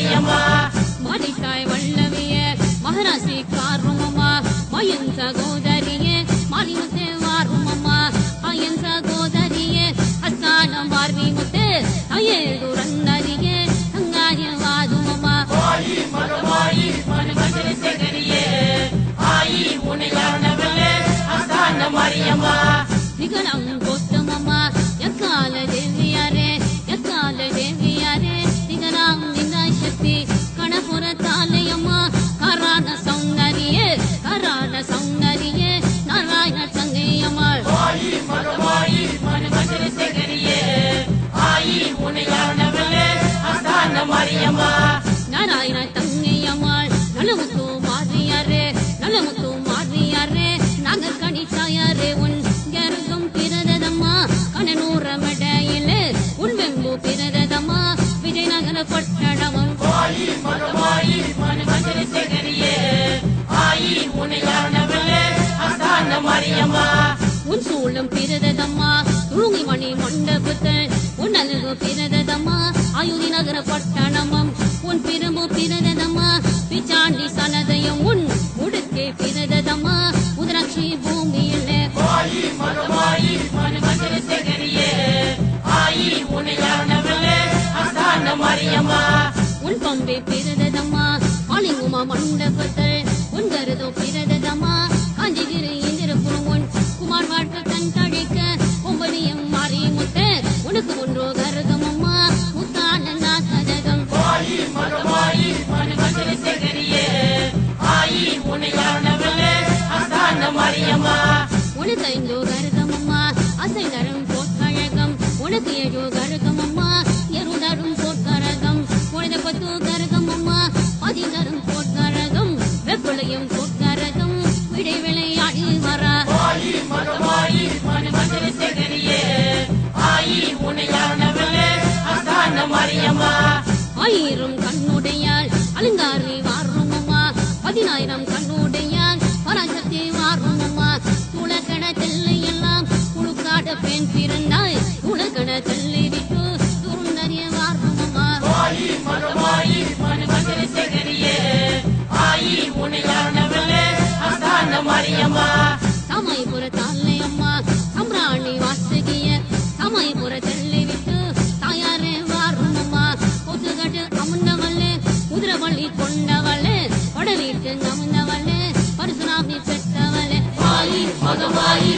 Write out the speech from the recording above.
மரியம்மா மாலித்தாய் வல்லவிய மகராசி காருமம்மா மயன் சகோதரியே மாலிமுத்தே வாருமம்மா அயன் சகோதரியே அஸ்தான மார்வி முத்தே அயேது ரன்னரியே அங்காய வாதுமம்மா ஆயி மகமாயி மனுமந்திரி சேகரியே ஆயி உன்னையானவளே அஸ்தான மரியம்மா திகழம் கோத்தமம்மா எக்கால தேவியாரே எக்கால தேவியாரே திகழாம் நிந்தாய் சக்தி கணபுர தாலையம்மா கரான சௌந்தரியே நாராயண சங்கையம்மா ஆயி மகமாயி மனுமந்திரி சேகரியே ஆயி உன்னையானவளே அஸ்தான மரியம்மா நாராயண தங்கையம்மா நலமுத்து மாறியாரே நாங்கள் கணிச்சாயாரே உன் கருகம் பிறததம்மா கணநூறமடையிலே உன் வெம்பு பிறததம்மா விஜயநகர பட்டணமும் ஆயி மகமாயி மனுமந்திரி சேகரியே ஆயி உன்னையானவளே அஸ்தான மரியம்மா உன் சூழம் பிறததம்மா துருங்கி மணி மண்டபத்தில் உன் அழகு பிறததம்மா ஆயுதி நகர பட்டணமும் உன் பிரம்பு பிறததம்மா பிச்சாண்டி சனதையும் உன் உடுக்கே பிறததம்மா உதராட்சி பூமியிலே ஆயி மகமாயி மனுமந்திரி சேகரியே ஆயி உன்னையானவளே அஸ்தான மரியம்மா உன் பம்பை பிறததம்மா ஆலிங்குமா மண்டபத்தில் உன் கருதோ பிறததம்மா காஞ்சிகிரி இந்திரபுரம் உன் குமார் வாழ்க்கை கண் தழைக்க ஒன்பதியம் மாறி முத்த உனக்கு ஒன்றோ கருதமம்மா முத்தான நாசதகம் ஆயி மகமாயி மனுமந்திரி சேகரியே ஆயி உன்னையானவளே அஸ்தான மரியம்மா உனக்கு ஐந்தோ கருதமம்மா அசை தரும் போட்கழகம் உனக்கு ஏழோ கருகமம்மா எருடரும் போட்கரகம் உனது 10 கருகமம்மா 10 தரும் போட்கரகம் வெப்பளையும் போட்கரகம் விடை விளையாடி வரா ஆயி மகமாயி மனுமந்திரி சேகரியே ஆயி உன்னையானவளே அஸ்தான மரியம்மா ஆயிரம் கண்ணுடையாள் அலங்காரி வாருமம்மா 10000 கண்ணுடையாள் பராசக்தி வாருமம்மா துளக்கட தெல்லை எல்லாம் குழுக்காட பெண் பிறந்தாய் துளக்கட தெல்லை விட்டு துருந்தறிய வாருமம்மா ஆயி மகமாயி மனுமந்திரி சேகரியே ஆயி உன்னையானவளே அஸ்தான மரியம்மா சமயபுர தாலையம்மா சம்ராணி வாசகிய சமயபுர தெல்லை விட்டு தாயாரே வாருமம்மா பொதுகட்டு அமுந்தவளே குதிரவள்ளி கொண்டவளே படவீட்டு நமுந்தவளே பரசுராமி பெற்றவளே ஆயி மகமாயி